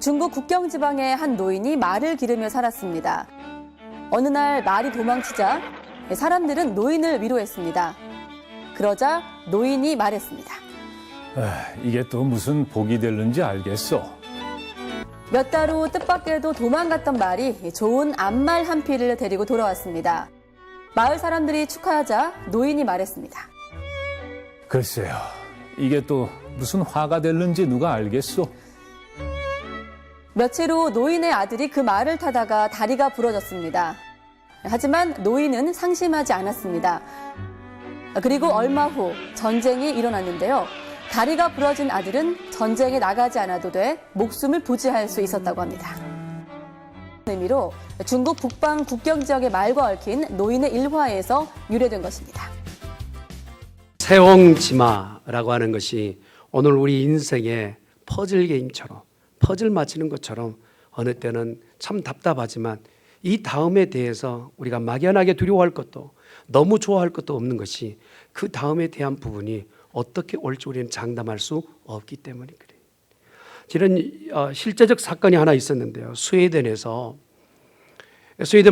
중국 국경 지방의 한 노인이 말을 기르며 살았습니다. 어느 날 말이 도망치자 사람들은 노인을 위로했습니다. 그러자 노인이 말했습니다. 이게 또 무슨 복이 될는지 알겠어. 몇 달 후 뜻밖에도 도망갔던 말이 좋은 암말 한 피를 데리고 돌아왔습니다. 마을 사람들이 축하하자 노인이 말했습니다. 글쎄요, 이게 또 무슨 화가 될는지 누가 알겠어. 며칠 후 노인의 아들이 그 말을 타다가 다리가 부러졌습니다. 하지만 노인은 상심하지 않았습니다. 그리고 얼마 후 전쟁이 일어났는데요. 다리가 부러진 아들은 전쟁에 나가지 않아도 돼 목숨을 부지할 수 있었다고 합니다. 의미로 중국 북방 국경 지역의 말과 얽힌 노인의 일화에서 유래된 것입니다. 세옹지마라고 하는 것이 오늘 우리 인생의 퍼즐 게임처럼 퍼즐 맞히는 것처럼 어느 때는 참 답답하지만 이 다음에 대해서 우리가 막연하게 두려워할 것도 너무 좋아할 것도 없는 것이 그 다음에 대한 부분이 어떻게 올지 우리는 장담할 수 없기 때문에 그래요. 이런 실제적 사건이 하나 있었는데요. 스웨덴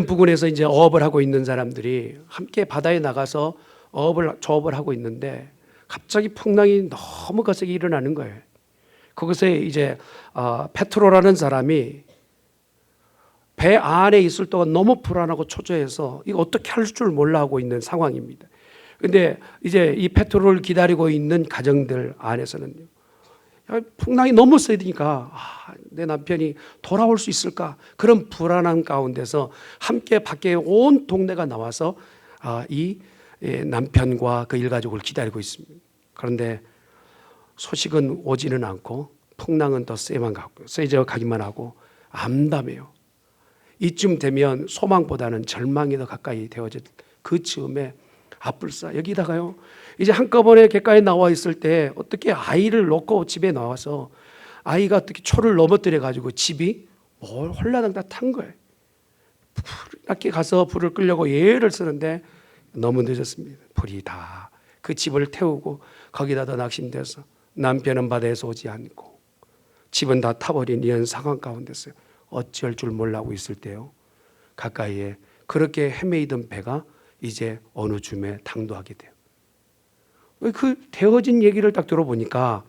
부근에서 이제 어업을 하고 있는 사람들이 함께 바다에 나가서 조업을 하고 있는데 갑자기 풍랑이 너무 거세게 일어나는 거예요. 거기서 이제 페트로라는 사람이 배 안에 있을 동안 너무 불안하고 초조해서 이거 어떻게 할 줄 몰라 하고 있는 상황입니다. 근데 이제 이 페트로를 기다리고 있는 가정들 안에서는요, 풍랑이 너무 세니까 내 남편이 돌아올 수 있을까 그런 불안한 가운데서 함께 밖에 온 동네가 나와서 이 남편과 그 일가족을 기다리고 있습니다. 그런데 소식은 오지는 않고 풍랑은 더 세져 가기만 하고 암담해요. 이쯤 되면 소망보다는 절망이 더 가까이 되어질 그 즈음에 아뿔싸 여기다가요, 이제 한꺼번에 객가에 나와 있을 때 어떻게 아이를 놓고 집에 나와서 아이가 어떻게 초를 넘어뜨려 가지고 집이 홀라당 다 탄 거예요. 밖에 가서 불을 끄려고 예를 쓰는데 너무 늦었습니다. 불이 다 그 집을 태우고 거기다 더 낙심돼서 남편은 바다에서 오지 않고 집은 다 타버린 이런 상황 가운데서 어찌할 줄 몰라하고 있을 때요, 가까이에 그렇게 헤매이던 배가 이제 어느 쯤에 당도하게 돼요. 그 되어진 얘기를 딱 들어보니까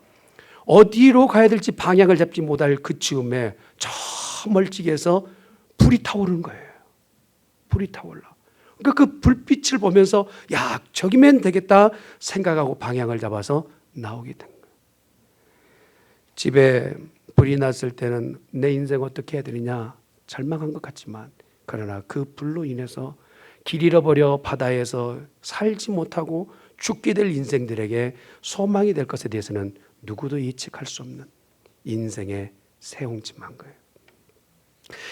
어디로 가야 될지 방향을 잡지 못할 그 즈음에 저 멀찍이에서 불이 타오르는 거예요. 불이 타올라. 그러니까 그 불빛을 보면서 야, 저기면 되겠다 생각하고 방향을 잡아서 나오게 된 거예요. 집에 불이 났을 때는 내 인생 어떻게 해야 되느냐 절망한 것 같지만, 그러나 그 불로 인해서 길 잃어버려 바다에서 살지 못하고 죽게 될 인생들에게 소망이 될 것에 대해서는 누구도 예측할 수 없는 인생의 세옹지마인 거예요.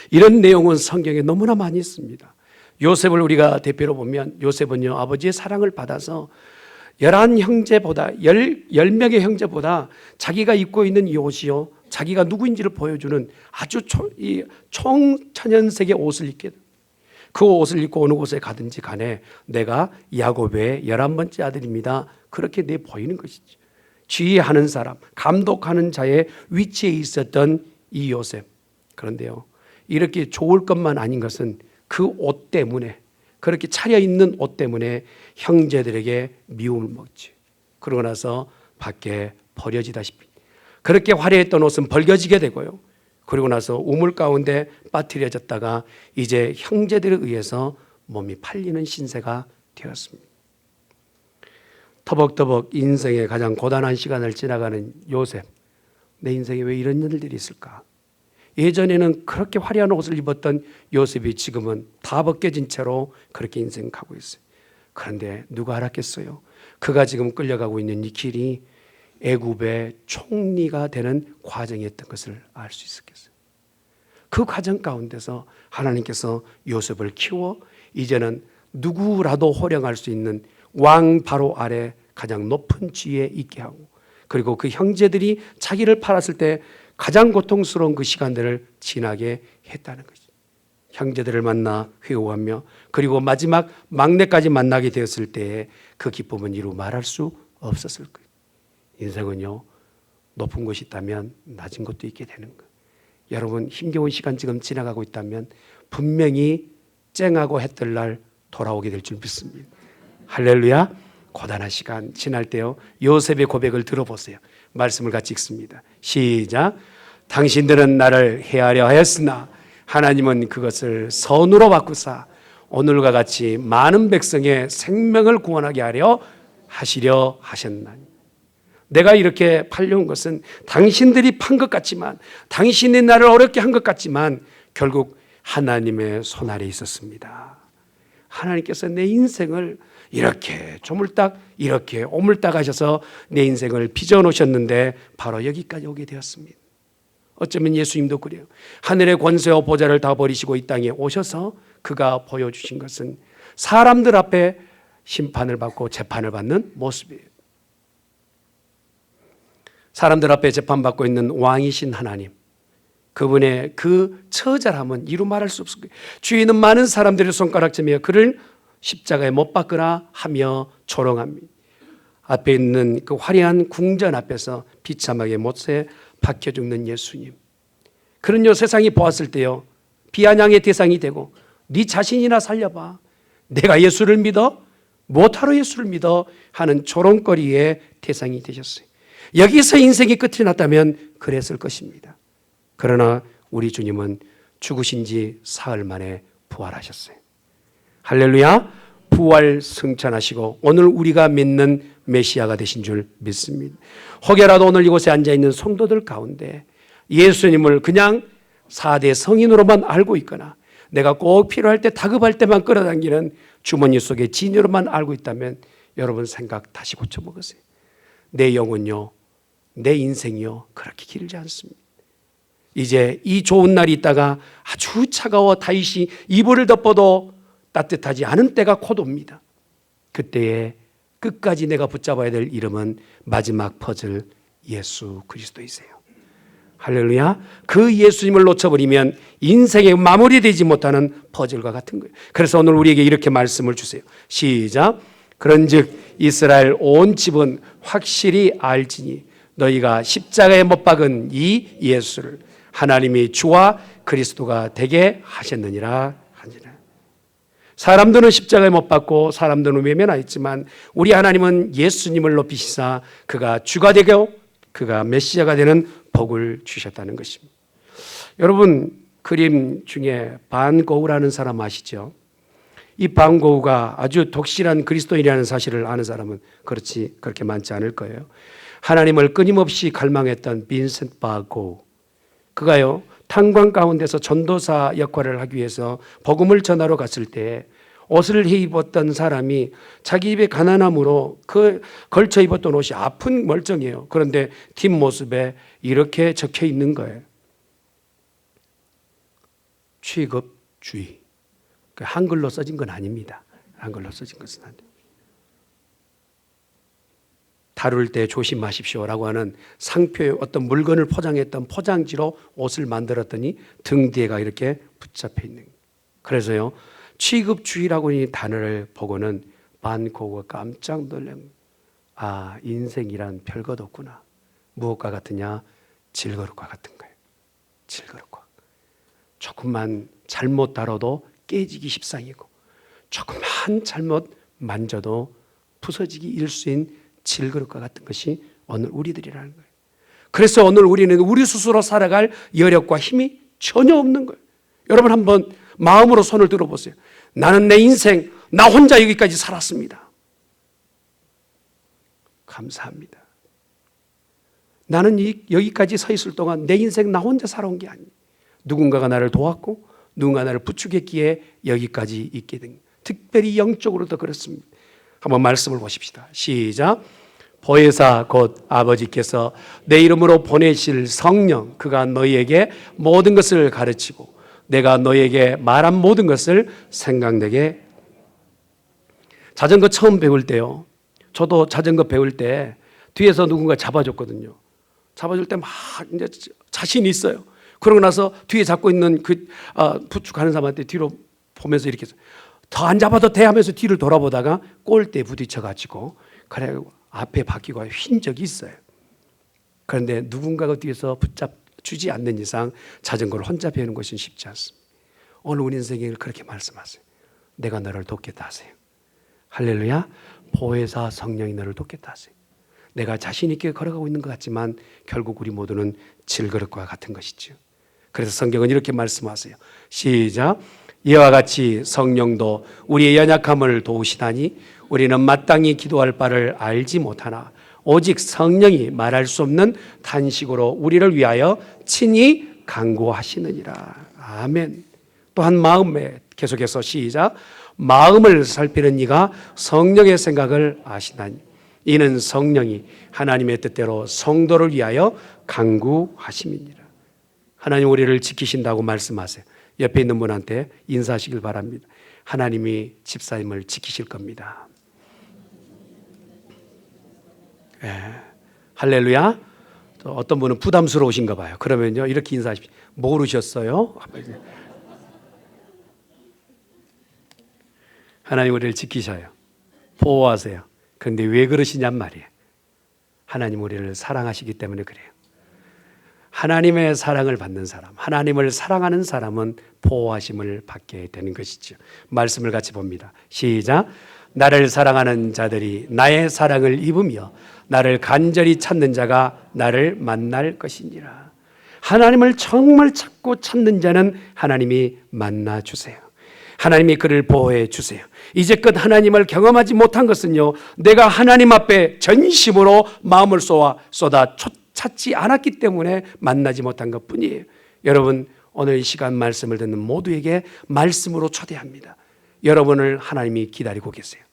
이런 내용은 성경에 너무나 많이 있습니다. 요셉을 우리가 대표로 보면 요셉은요, 아버지의 사랑을 받아서 10명의 형제보다 자기가 입고 있는 이 옷이요, 자기가 누구인지를 보여주는 아주 총천연색의 옷을 입게 됩니다. 그 옷을 입고 어느 곳에 가든지 간에 내가 야곱의 11번째 아들입니다, 그렇게 내 보이는 것이죠. 지휘하는 사람, 감독하는 자의 위치에 있었던 이 요셉. 그런데요, 이렇게 좋을 것만 아닌 것은 그 옷 때문에, 그렇게 차려입는 옷 때문에 형제들에게 미움을 먹지. 그러고 나서 밖에 버려지다시피 그렇게 화려했던 옷은 벌겨지게 되고요, 그리고 나서 우물 가운데 빠뜨려졌다가 이제 형제들에 의해서 몸이 팔리는 신세가 되었습니다. 터벅터벅 인생의 가장 고단한 시간을 지나가는 요셉, 내 인생에 왜 이런 일들이 있을까? 예전에는 그렇게 화려한 옷을 입었던 요셉이 지금은 다 벗겨진 채로 그렇게 인생 가고 있어요. 그런데 누가 알았겠어요? 그가 지금 끌려가고 있는 이 길이 애굽의 총리가 되는 과정이었던 것을 알 수 있었겠어요. 그 과정 가운데서 하나님께서 요셉을 키워 이제는 누구라도 호령할 수 있는 왕 바로 아래 가장 높은 지위에 있게 하고, 그리고 그 형제들이 자기를 팔았을 때 가장 고통스러운 그 시간들을 지나게 했다는 거죠. 형제들을 만나 회고하며 그리고 마지막 막내까지 만나게 되었을 때에 그 기쁨은 이루 말할 수 없었을 거예요. 인생은요, 높은 곳이 있다면 낮은 곳도 있게 되는 거예요. 여러분 힘겨운 시간 지금 지나가고 있다면 분명히 쨍하고 해 뜰 날 돌아오게 될 줄 믿습니다. 할렐루야. 고단한 시간 지날 때요, 요셉의 고백을 들어보세요. 말씀을 같이 읽습니다. 시작. 당신들은 나를 해하려 하였으나 하나님은 그것을 선으로 바꾸사 오늘과 같이 많은 백성의 생명을 구원하게 하시려 하셨나니. 내가 이렇게 팔려온 것은 당신들이 판 것 같지만, 당신이 나를 어렵게 한 것 같지만 결국 하나님의 손 아래 있었습니다. 하나님께서 내 인생을 이렇게 조물딱 이렇게 오물딱 하셔서 내 인생을 빚어 놓으셨는데 바로 여기까지 오게 되었습니다. 어쩌면 예수님도 그래요. 하늘의 권세와 보좌를 다 버리시고 이 땅에 오셔서 그가 보여주신 것은 사람들 앞에 심판을 받고 재판을 받는 모습이에요. 사람들 앞에 재판받고 있는 왕이신 하나님, 그분의 그 처절함은 이루 말할 수 없을 거예요. 주인은 많은 사람들의 손가락쯤에 그를 십자가에 못 박으라 하며 조롱합니다. 앞에 있는 그 화려한 궁전 앞에서 비참하게 못에 박혀 죽는 예수님, 그런요 세상이 보았을 때요 비아냥의 대상이 되고 네 자신이나 살려봐, 내가 예수를 믿어? 못하러 예수를 믿어? 하는 조롱거리의 대상이 되셨어요. 여기서 인생의 끝이 났다면 그랬을 것입니다. 그러나 우리 주님은 죽으신 지 사흘 만에 부활하셨어요. 할렐루야. 부활 승천하시고 오늘 우리가 믿는 메시아가 되신 줄 믿습니다. 혹여라도 오늘 이곳에 앉아있는 성도들 가운데 예수님을 그냥 4대 성인으로만 알고 있거나 내가 꼭 필요할 때 다급할 때만 끌어당기는 주머니 속의 진유로만 알고 있다면 여러분 생각 다시 고쳐먹으세요. 내 영혼요, 내 인생이요 그렇게 길지 않습니다. 이제 이 좋은 날이 있다가 아주 차가워 다윗이 이불을 덮어도 따뜻하지 않은 때가 곧 옵니다. 그때에 끝까지 내가 붙잡아야 될 이름은 마지막 퍼즐 예수 그리스도이세요. 할렐루야. 그 예수님을 놓쳐버리면 인생에 마무리되지 못하는 퍼즐과 같은 거예요. 그래서 오늘 우리에게 이렇게 말씀을 주세요. 시작. 그런즉 이스라엘 온 집은 확실히 알지니 너희가 십자가에 못 박은 이 예수를 하나님이 주와 그리스도가 되게 하셨느니라 하니라. 사람들은 십자가에 못 박고 사람들은 외면하였지만 우리 하나님은 예수님을 높이시사 그가 주가 되고 그가 메시아가 되는 복을 주셨다는 것입니다. 여러분 그림 중에 반 고흐라는 사람 아시죠? 이 반 고흐가 아주 독실한 그리스도인이라는 사실을 아는 사람은 그렇게 많지 않을 거예요. 하나님을 끊임없이 갈망했던 빈센트 반 고흐, 그가요 탄광 가운데서 전도사 역할을 하기 위해서 복음을 전하러 갔을 때 옷을 입었던 사람이 자기 입에 가난함으로 그 걸쳐 입었던 옷이 아픈 멀쩡해요. 그런데 뒷모습에 이렇게 적혀 있는 거예요. 취급주의. 한글로 써진 건 아닙니다. 한글로 써진 것은 아니에요. 다룰 때 조심하십시오라고 하는 상표의 어떤 물건을 포장했던 포장지로 옷을 만들었더니 등 뒤에가 이렇게 붙잡혀 있는 거예요. 그래서요 취급주의라고 하는 단어를 보고는 반 고흐가 깜짝 놀란, 아 인생이란 별것 없구나. 무엇과 같으냐? 질그릇과 같은 거예요. 질그릇과. 조금만 잘못 다뤄도 깨지기 십상이고 조금만 잘못 만져도 부서지기 일수인 질그릇과 같은 것이 오늘 우리들이라는 거예요. 그래서 오늘 우리는 우리 스스로 살아갈 여력과 힘이 전혀 없는 거예요. 여러분 한번 마음으로 손을 들어보세요. 나는 내 인생 나 혼자 여기까지 살았습니다. 감사합니다. 나는 여기까지 서 있을 동안 내 인생 나 혼자 살아온 게 아니에요. 누군가가 나를 도왔고 누군가 나를 부추겼기에 여기까지 있게 된 거예요. 특별히 영적으로도 그렇습니다. 한번 말씀을 보십시다. 시작. 보혜사 곧 아버지께서 내 이름으로 보내실 성령 그가 너희에게 모든 것을 가르치고 내가 너희에게 말한 모든 것을 생각내게. 자전거 처음 배울 때요, 저도 자전거 배울 때 뒤에서 누군가 잡아줬거든요. 잡아줄 때 막 이제 자신이 있어요. 그러고 나서 뒤에 잡고 있는 그 부축하는 사람한테 뒤로 보면서 이렇게 더 안 잡아도 돼 하면서 뒤를 돌아보다가 골대에 부딪혀가지고 그래 앞에 바퀴가 휜 적이 있어요. 그런데 누군가가 뒤에서 주지 않는 이상 자전거를 혼자 배우는 것은 쉽지 않습니다. 오늘 우리 인생을 그렇게 말씀하세요. 내가 너를 돕겠다 하세요. 할렐루야. 보혜사 성령이 너를 돕겠다 하세요. 내가 자신 있게 걸어가고 있는 것 같지만 결국 우리 모두는 질그릇과 같은 것이죠. 그래서 성경은 이렇게 말씀하세요. 시작. 이와 같이 성령도 우리의 연약함을 도우시다니 우리는 마땅히 기도할 바를 알지 못하나 오직 성령이 말할 수 없는 탄식으로 우리를 위하여 친히 간구하시느니라. 아멘. 또한 마음에 계속해서 시작. 마음을 살피는 이가 성령의 생각을 아시나니 이는 성령이 하나님의 뜻대로 성도를 위하여 간구하심이니라. 하나님 우리를 지키신다고 말씀하세요. 옆에 있는 분한테 인사하시길 바랍니다. 하나님이 집사님을 지키실 겁니다. 할렐루야. 어떤 분은 부담스러우신가 봐요. 그러면요 이렇게 인사하십시오. 모르셨어요? 하나님 우리를 지키셔요. 보호하세요. 그런데 왜 그러시냔 말이에요. 하나님 우리를 사랑하시기 때문에 그래요. 하나님의 사랑을 받는 사람, 하나님을 사랑하는 사람은 보호하심을 받게 되는 것이죠. 말씀을 같이 봅니다. 시작. 나를 사랑하는 자들이 나의 사랑을 입으며 나를 간절히 찾는 자가 나를 만날 것이니라. 하나님을 정말 찾고 찾는 자는 하나님이 만나 주세요. 하나님이 그를 보호해 주세요. 이제껏 하나님을 경험하지 못한 것은요, 내가 하나님 앞에 전심으로 마음을 쏟아 찾지 않았기 때문에 만나지 못한 것 뿐이에요. 여러분, 오늘 이 시간 말씀을 듣는 모두에게 말씀으로 초대합니다. 여러분을 하나님이 기다리고 계세요.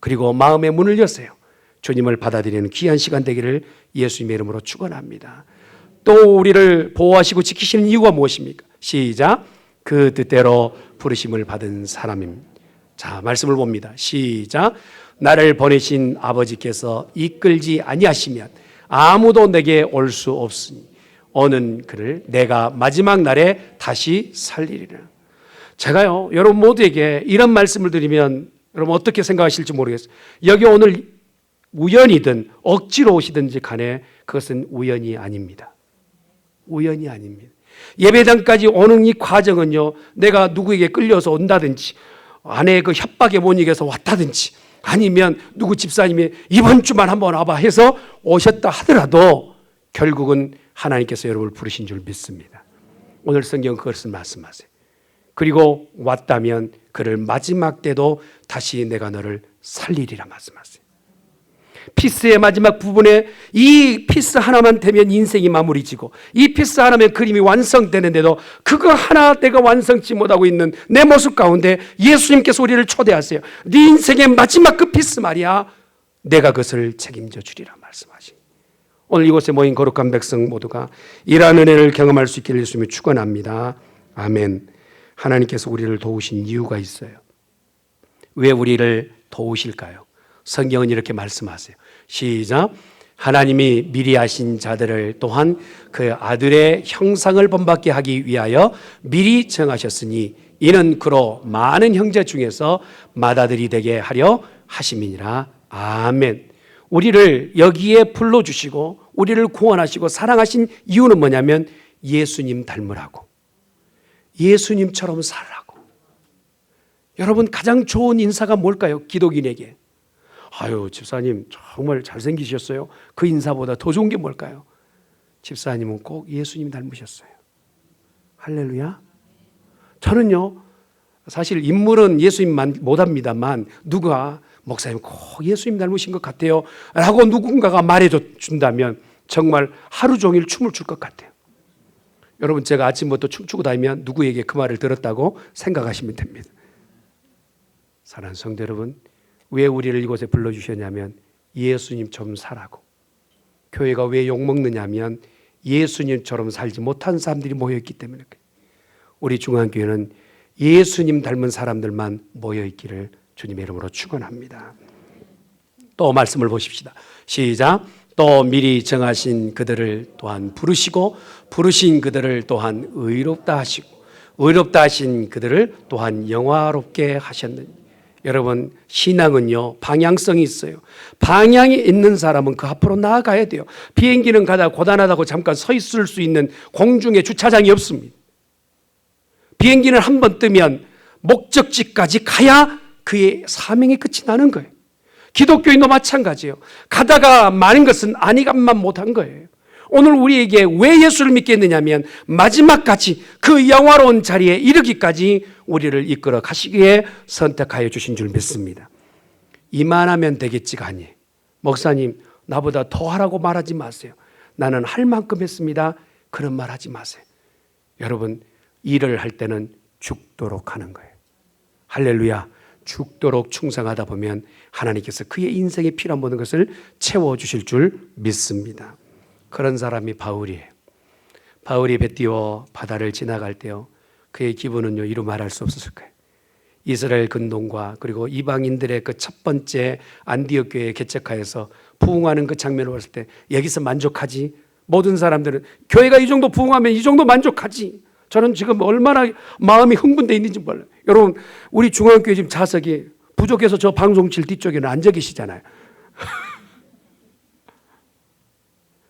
그리고 마음의 문을 여세요. 주님을 받아들이는 귀한 시간 되기를 예수님의 이름으로 축원합니다. 또 우리를 보호하시고 지키시는 이유가 무엇입니까? 시작. 그 뜻대로 부르심을 받은 사람입니다. 자, 말씀을 봅니다. 시작. 나를 보내신 아버지께서 이끌지 아니하시면 아무도 내게 올 수 없으니 오는 그를 내가 마지막 날에 다시 살리리라. 제가요 여러분 모두에게 이런 말씀을 드리면 여러분 어떻게 생각하실지 모르겠어요. 여기 오늘 우연이든 억지로 오시든지 간에 그것은 우연이 아닙니다. 우연이 아닙니다. 예배당까지 오는 이 과정은요, 내가 누구에게 끌려서 온다든지 아내의 그 협박에 못 이겨서 왔다든지 아니면 누구 집사님이 이번 주만 한번 와봐 해서 오셨다 하더라도 결국은 하나님께서 여러분을 부르신 줄 믿습니다. 오늘 성경은 그것을 말씀하세요. 그리고 왔다면 그를 마지막 때도 다시 내가 너를 살리리라 말씀하세요. 피스의 마지막 부분에 이 피스 하나만 되면 인생이 마무리 지고 이 피스 하나면 그림이 완성되는데도 그거 하나 내가 완성치 못하고 있는 내 모습 가운데 예수님께서 우리를 초대하세요. 네 인생의 마지막 그 피스 말이야, 내가 그것을 책임져 주리라 말씀하시. 오늘 이곳에 모인 거룩한 백성 모두가 이러한 은혜를 경험할 수 있기를 예수님이 축원합니다. 아멘. 하나님께서 우리를 도우신 이유가 있어요. 왜 우리를 도우실까요? 성경은 이렇게 말씀하세요. 시작. 하나님이 미리 하신 자들을 또한 그 아들의 형상을 본받게 하기 위하여 미리 정하셨으니 이는 그로 많은 형제 중에서 맏아들이 되게 하려 하심이니라. 아멘. 우리를 여기에 불러주시고 우리를 구원하시고 사랑하신 이유는 뭐냐면 예수님 닮으라고, 예수님처럼 살라고. 여러분 가장 좋은 인사가 뭘까요? 기독인에게. 아유, 집사님 정말 잘생기셨어요. 그 인사보다 더 좋은 게 뭘까요? 집사님은 꼭 예수님 닮으셨어요. 할렐루야. 저는요 사실 인물은 예수님만 못합니다만 누가 목사님 꼭 예수님 닮으신 것 같아요 라고 누군가가 말해준다면 정말 하루 종일 춤을 출 것 같아요. 여러분, 제가 아침부터 춤추고 다니면 누구에게 그 말을 들었다고 생각하시면 됩니다. 사랑하는 성도 여러분, 왜 우리를 이곳에 불러주셨냐면 예수님처럼 살라고. 교회가 왜 욕먹느냐면 예수님처럼 살지 못한 사람들이 모여있기 때문에. 우리 중앙교회는 예수님 닮은 사람들만 모여있기를 주님의 이름으로 축원합니다. 또 말씀을 보십시다. 시작. 또 미리 정하신 그들을 또한 부르시고 부르신 그들을 또한 의롭다 하시고 의롭다 하신 그들을 또한 영화롭게 하셨느니. 여러분, 신앙은요, 방향성이 있어요. 방향이 있는 사람은 그 앞으로 나아가야 돼요. 비행기는 가다 고단하다고 잠깐 서 있을 수 있는 공중에 주차장이 없습니다. 비행기는 한 번 뜨면 목적지까지 가야 그의 사명의 끝이 나는 거예요. 기독교인도 마찬가지예요. 가다가 마는 것은 아니감만 못한 거예요. 오늘 우리에게 왜 예수를 믿겠느냐면 마지막까지 그 영화로운 자리에 이르기까지 우리를 이끌어 가시기에 선택하여 주신 줄 믿습니다. 이만하면 되겠지가 아니에요. 목사님, 나보다 더 하라고 말하지 마세요. 나는 할 만큼 했습니다. 그런 말 하지 마세요. 여러분, 일을 할 때는 죽도록 하는 거예요. 할렐루야. 죽도록 충성하다 보면 하나님께서 그의 인생에 필요한 모든 것을 채워주실 줄 믿습니다. 그런 사람이 바울이에요. 바울이 배 띄워 바다를 지나갈 때요, 그의 기분은요, 이루 말할 수 없었을 거예요. 이스라엘 근동과 그리고 이방인들의 그 첫 번째 안디옥 교회에 개척하여서 부흥하는 그 장면을 봤을 때 여기서 만족하지? 모든 사람들은 교회가 이 정도 부흥하면 이 정도 만족하지? 저는 지금 얼마나 마음이 흥분되어 있는지 몰라요. 여러분, 우리 중앙교회 지금 좌석이 부족해서 저 방송실 뒤쪽에는 앉아 계시잖아요.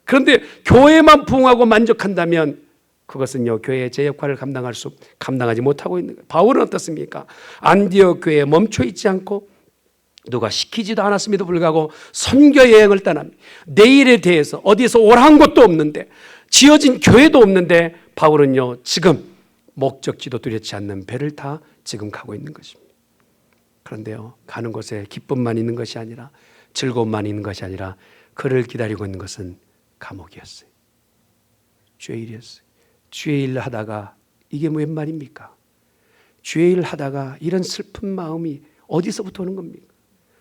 그런데 교회만 부흥하고 만족한다면 그것은요, 교회의 제 역할을 감당하지 못하고 있는 거예요. 바울은 어떻습니까? 안디옥 교회에 멈춰 있지 않고 누가 시키지도 않았음에도 불구하고 선교 여행을 떠납니다. 내일에 대해서 어디에서 오라한 것도 없는데, 지어진 교회도 없는데 바울은요, 지금 목적지도 뚜렷지 않는 배를 타 지금 가고 있는 것입니다. 그런데요, 가는 곳에 기쁨만 있는 것이 아니라, 즐거움만 있는 것이 아니라 그를 기다리고 있는 것은 감옥이었어요. 죄일이었어요. 죄일 하다가 이게 웬 말입니까? 죄일 하다가 이런 슬픈 마음이 어디서부터 오는 겁니까?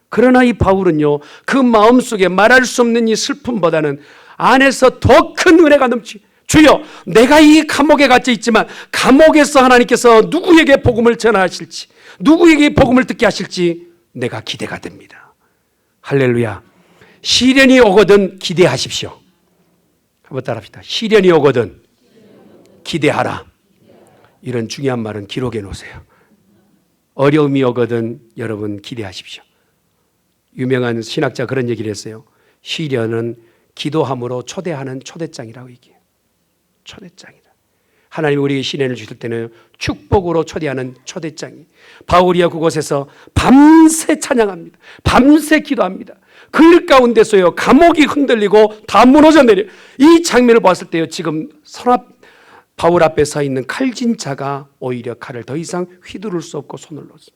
그러나 이 바울은요, 그 마음속에 말할 수 없는 이 슬픔보다는 안에서 더 큰 은혜가 넘치, 주여, 내가 이 감옥에 갇혀 있지만 감옥에서 하나님께서 누구에게 복음을 전하실지, 누구에게 복음을 듣게 하실지 내가 기대가 됩니다. 할렐루야. 시련이 오거든 기대하십시오. 한번 따라합시다. 시련이 오거든 기대하라. 이런 중요한 말은 기록해 놓으세요. 어려움이 오거든 여러분 기대하십시오. 유명한 신학자 그런 얘기를 했어요. 시련은 기도함으로 초대하는 초대장이라고 얘기해요. 초대장이다. 하나님 우리에게 시련을 주실 때는 축복으로 초대하는 초대장이. 바울이야 그곳에서 밤새 찬양합니다. 밤새 기도합니다. 그 가운데서요, 감옥이 흔들리고 다 무너져 내려. 이 장면을 봤을 때요, 지금 바울 앞에 서 있는 칼진 자가 오히려 칼을 더 이상 휘두를 수 없고 손을 놓습니다.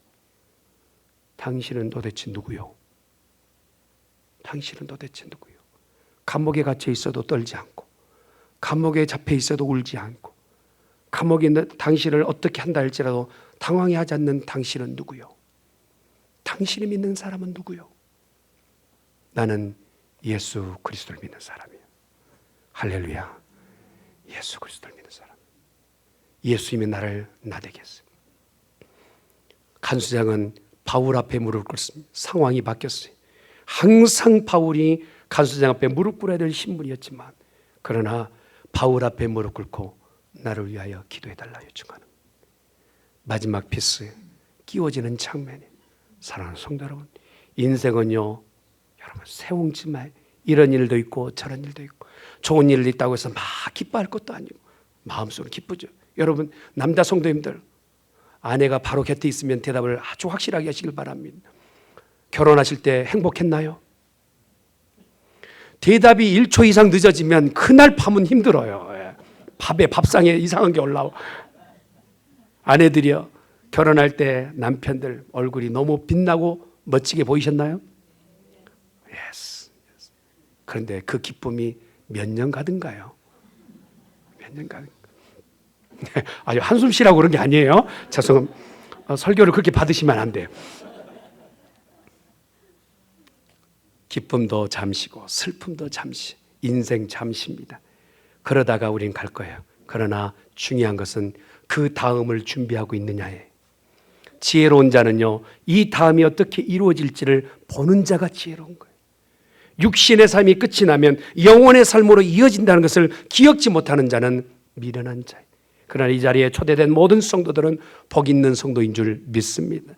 당신은 도대체 누구요? 당신은 도대체 누구요? 감옥에 갇혀 있어도 떨지 않고, 감옥에 잡혀 있어도 울지 않고, 감옥에 있는 당신을 어떻게 한다 할지라도 당황해하지 않는 당신은 누구요? 당신이 믿는 사람은 누구요? 나는 예수 그리스도를 믿는 사람이에요. 할렐루야. 예수 그리스도를 믿는 사람. 예수님이 나를 나되게 했어요. 간수장은 바울 앞에 무릎 꿇습니다. 상황이 바뀌었어요. 항상 바울이 간수장 앞에 무릎 꿇어야 될 신분이었지만, 그러나 바울 앞에 무릎 꿇고 나를 위하여 기도해달라 요청하는 마지막 피스 끼워지는 장면이. 사랑하는 성도 여러분, 인생은요, 여러분 세옹지마에 이런 일도 있고 저런 일도 있고, 좋은 일이 있다고 해서 막 기뻐할 것도 아니고 마음속으로 기쁘죠. 여러분 남자 성도님들, 아내가 바로 곁에 있으면 대답을 아주 확실하게 하시길 바랍니다. 결혼하실 때 행복했나요? 대답이 1초 이상 늦어지면 그날 밤은 힘들어요. 밥에 밥상에 이상한 게 올라와. 아내들이요, 결혼할 때 남편들 얼굴이 너무 빛나고 멋지게 보이셨나요? 예스. 그런데 그 기쁨이 몇 년 가든가요? 몇 년 가든. 아주 한숨 쉬라고 그런 게 아니에요. 죄송합니다. 설교를 그렇게 받으시면 안 돼요. 기쁨도 잠시고 슬픔도 잠시, 인생 잠시입니다. 그러다가 우린 갈 거예요. 그러나 중요한 것은 그 다음을 준비하고 있느냐에. 지혜로운 자는요, 이 다음이 어떻게 이루어질지를 보는 자가 지혜로운 거예요. 육신의 삶이 끝이 나면 영혼의 삶으로 이어진다는 것을 기억지 못하는 자는 미련한 자예요. 그러나 이 자리에 초대된 모든 성도들은 복 있는 성도인 줄 믿습니다.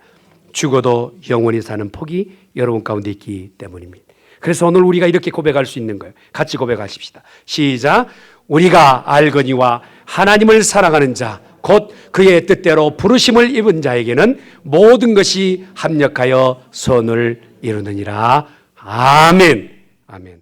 죽어도 영원히 사는 복이 여러분 가운데 있기 때문입니다. 그래서 오늘 우리가 이렇게 고백할 수 있는 거예요. 같이 고백하십시다. 시작. 우리가 알거니와 하나님을 사랑하는 자, 곧 그의 뜻대로 부르심을 입은 자에게는 모든 것이 합력하여 선을 이루느니라. 아멘. 아멘.